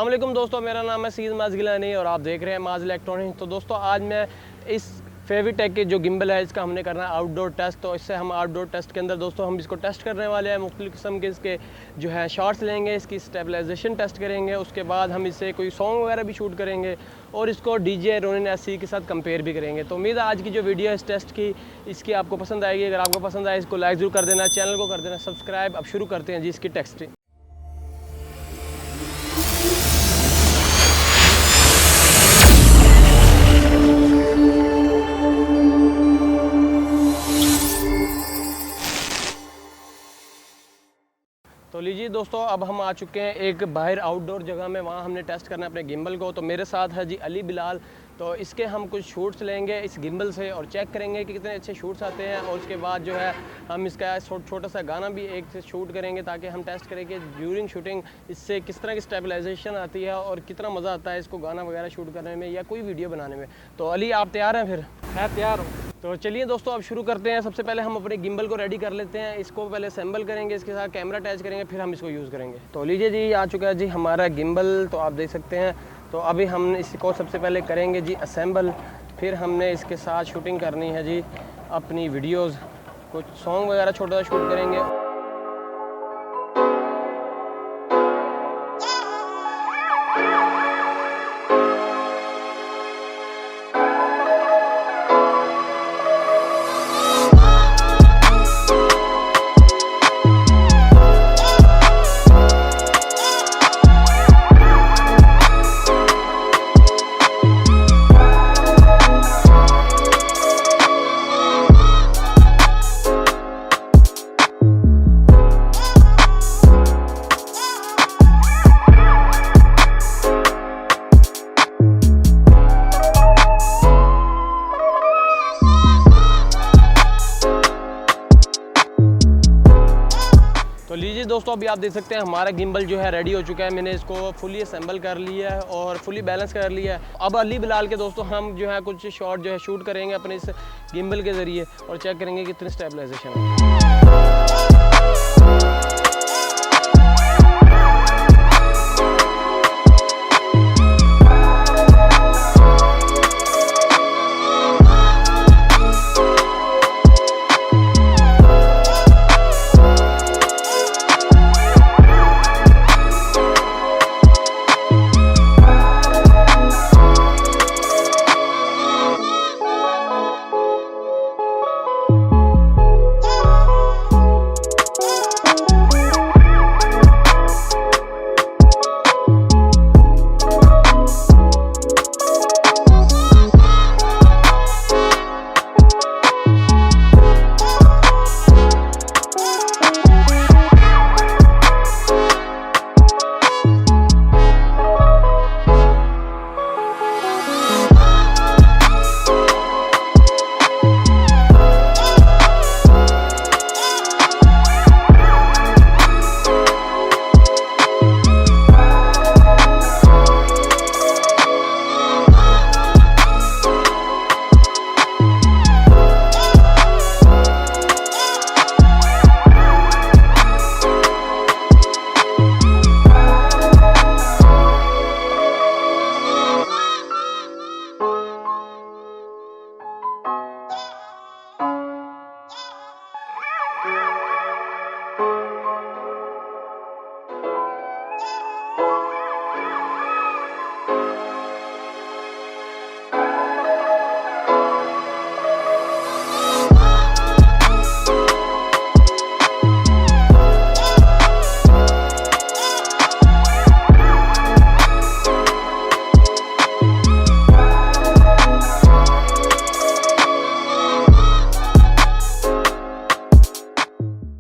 अस्सलाम वालेकुम दोस्तों, मेरा नाम है सीद माज गिलानी और आप देख रहे हैं माज इलेक्ट्रॉनिक्स। तो दोस्तों आज मैं इस फेविटेक के जो गिम्बल है इसका हमने करना है आउटडोर टेस्ट। तो इससे हम आउटडोर टेस्ट के अंदर दोस्तों हम इसको टेस्ट करने वाले हैं। मुख्तलिफ़ किस्म के इसके जो है शॉट्स लेंगे, इसकी स्टेबलाइजेशन टेस्ट करेंगे, उसके बाद हम इससे कोई सॉन्ग वगैरह भी शूट करेंगे और इसको DJ रोनिन SC के साथ कंपेयर भी करेंगे। तो उम्मीद है आज की जो वीडियो है इस टेस्ट की इसकी आपको पसंद आएगी। अगर आपको पसंद आए इसको लाइक ज़रूर कर देना, चैनल को कर देना सब्सक्राइब। अब शुरू करते हैं जी इसकी टेस्टिंग। तो लीजिए दोस्तों, अब हम आ चुके हैं एक बाहर आउटडोर जगह में, वहाँ हमने टेस्ट करना है अपने गिम्बल को। तो मेरे साथ है जी अली बिलाल। तो इसके हम कुछ शूट्स लेंगे इस गिम्बल से और चेक करेंगे कि कितने अच्छे शूट्स आते हैं। और उसके बाद जो है हम इसका छोटा सा गाना भी एक से शूट करेंगे ताकि हम टेस्ट करें कि ड्यूरिंग शूटिंग इससे किस तरह की स्टेबलाइजेशन आती है और कितना मज़ा आता है इसको गाना वगैरह शूट करने में या कोई वीडियो बनाने में। तो अली आप तैयार हैं? फिर मैं तैयार हूँ। तो चलिए दोस्तों अब शुरू करते हैं। सबसे पहले हम अपने गिम्बल को रेडी कर लेते हैं। इसको पहले असेंबल करेंगे, इसके साथ कैमरा अटैच करेंगे, फिर हम इसको यूज़ करेंगे। तो लीजिए जी, आ चुका है जी हमारा गिम्बल। तो आप देख सकते हैं। तो अभी हम इसको सबसे पहले करेंगे जी असेंबल, फिर हमने इसके साथ शूटिंग करनी है जी अपनी वीडियोज़, कुछ सॉन्ग वगैरह छोटा सा शूट करेंगे। तो लीजिए दोस्तों, अभी आप देख सकते हैं हमारा गिम्बल जो है रेडी हो चुका है। मैंने इसको फुली असेंबल कर लिया है और फुली बैलेंस कर लिया है। अब अली बिलाल के दोस्तों हम जो है कुछ शॉट जो है शूट करेंगे अपने इस गिम्बल के ज़रिए और चेक करेंगे कितनी स्टेबलाइजेशन है।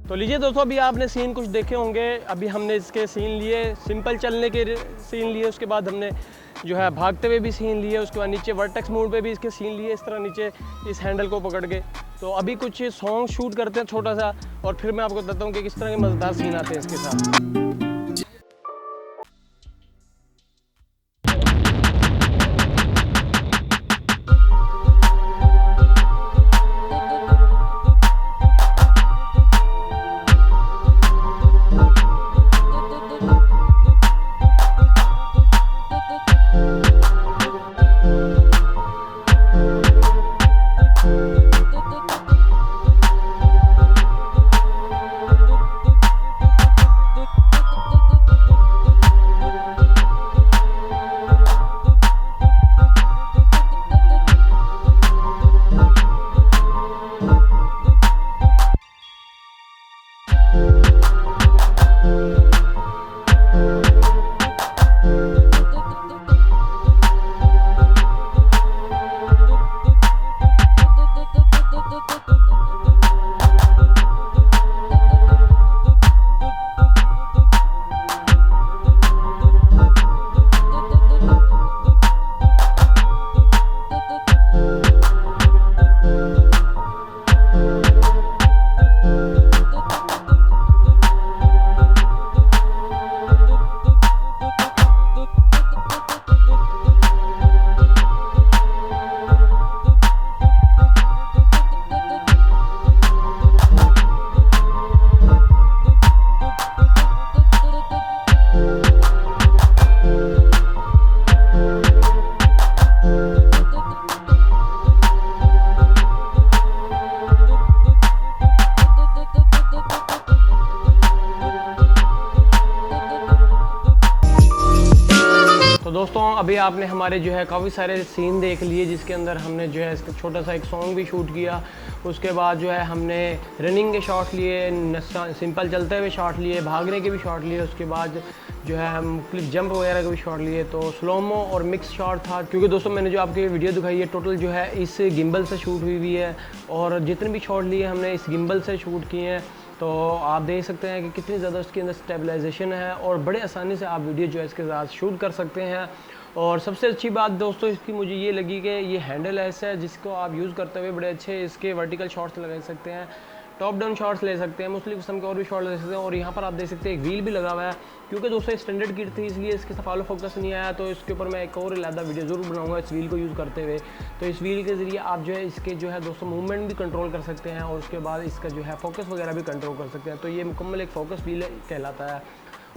तो लीजिए दोस्तों, अभी आपने सीन कुछ देखे होंगे। अभी हमने इसके सीन लिए, सिंपल चलने के सीन लिए, उसके बाद हमने जो है भागते हुए भी सीन लिए, उसके बाद नीचे वर्टेक्स मोड पे भी इसके सीन लिए, इस तरह नीचे इस हैंडल को पकड़ के। तो अभी कुछ सॉन्ग शूट करते हैं छोटा सा और फिर मैं आपको बताता हूँ कि किस तरह के मज़ेदार सीन आते हैं इसके साथ। आपने हमारे जो है काफ़ी सारे सीन देख लिए, जिसके अंदर हमने जो है इसका छोटा सा एक सॉन्ग भी शूट किया। उसके बाद जो है हमने रनिंग के शॉट लिए, सिंपल चलते हुए शॉट लिए, भागने के भी शॉट लिए। उसके बाद जो है हम मुख्तलिफ जंप वगैरह के भी शॉट लिए। तो स्लोमो और मिक्स शॉट था, क्योंकि दोस्तों मैंने जो आपको ये वीडियो दिखाई है टोटल जो है इस गिम्बल से शूट हुई है, और जितने भी शॉट लिए हमने इस गिम्बल से शूट किए हैं। तो आप देख सकते हैं कि कितनी ज़्यादा इसके अंदर स्टेबलाइजेशन है, और बड़े आसानी से आप वीडियो जो है इसके साथ शूट कर सकते हैं। और सबसे अच्छी बात दोस्तों इसकी मुझे ये लगी कि ये हैंडल ऐसा है जिसको आप यूज़ करते हुए बड़े अच्छे इसके वर्टिकल शॉट्स लगा सकते हैं, टॉप डाउन शॉट्स ले सकते हैं, मुख्तलिफ किस्म के और भी शॉट ले सकते हैं। और यहाँ पर आप देख सकते हैं एक व्हील भी लगा हुआ है, क्योंकि दोस्तों स्टैंडर्ड किट थी इसलिए इसके फॉलो फोकस नहीं आया। तो इसके ऊपर मैं एक और अलग वीडियो ज़रूर बनाऊंगा इस व्हील को यूज़ करते हुए। तो इस व्हील के ज़रिए आप जो है इसके जो है दोस्तों मूवमेंट भी कंट्रोल कर सकते हैं, और उसके बाद इसका जो है फोकस वगैरह भी कंट्रोल कर सकते हैं। तो ये मुकम्मल एक फोकस व्हील कहलाता है।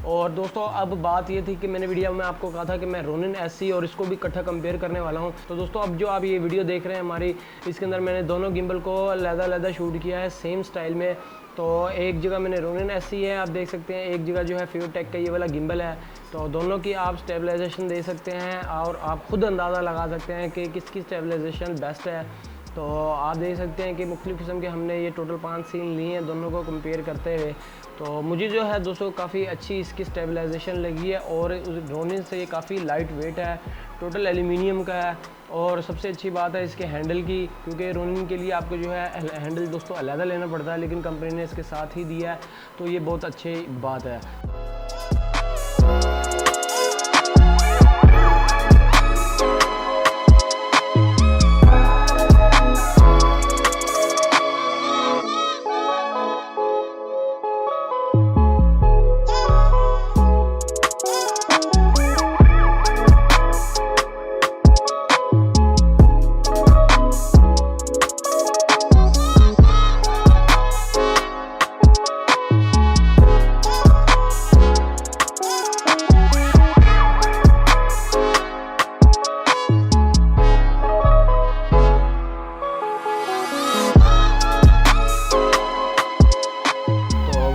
और दोस्तों अब बात ये थी कि मैंने वीडियो में आपको कहा था कि मैं रोनिन एससी और इसको भी इकट्ठा कंपेयर करने वाला हूं। तो दोस्तों अब जो आप ये वीडियो देख रहे हैं हमारी, इसके अंदर मैंने दोनों गिम्बल को अलग-अलग शूट किया है सेम स्टाइल में। तो एक जगह मैंने रोनिन एससी है, आप देख सकते हैं, एक जगह जो है फेविटेक का ये वाला गिम्बल है। तो दोनों की आप स्टेबलाइजेशन दे सकते हैं, और आप खुद अंदाज़ा लगा सकते हैं कि किसकी स्टेबलाइजेशन बेस्ट है। तो आप देख सकते हैं कि मुख्तलिफ़ किस्म के हमने ये टोटल 5 सीन लिए हैं दोनों को कंपेयर करते हुए। तो मुझे जो है दोस्तों काफ़ी अच्छी इसकी स्टेबलाइजेशन लगी है, और रोनिन से ये काफ़ी लाइट वेट है, टोटल एल्यूमिनियम का है। और सबसे अच्छी बात है इसके हैंडल की, क्योंकि रोनिन के लिए आपको जो है हैंडल दोस्तों अलग लेना पड़ता है, लेकिन कंपनी ने इसके साथ ही दिया है, तो ये बहुत अच्छी बात है।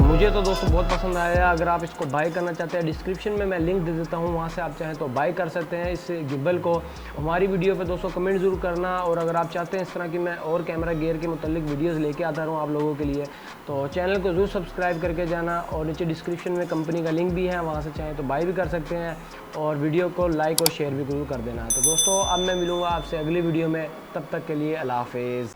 मुझे तो दोस्तों बहुत पसंद आया। अगर आप इसको बाय करना चाहते हैं, डिस्क्रिप्शन में मैं लिंक दे देता हूँ, वहाँ से आप चाहें तो बाय कर सकते हैं इस गिम्बल को। हमारी वीडियो पे दोस्तों कमेंट ज़रूर करना, और अगर आप चाहते हैं इस तरह की मैं और कैमरा गियर के मुतालिक वीडियोस लेके आता रहूँ आप लोगों के लिए, तो चैनल को ज़रूर सब्सक्राइब करके जाना। और नीचे डिस्क्रिप्शन में कंपनी का लिंक भी है, वहाँ से चाहें तो बाय भी कर सकते हैं, और वीडियो को लाइक और शेयर भी ज़रूर कर देना। तो दोस्तों अब मैं मिलूँगा आपसे अगली वीडियो में, तब तक के लिए अल्लाह हाफ़िज़।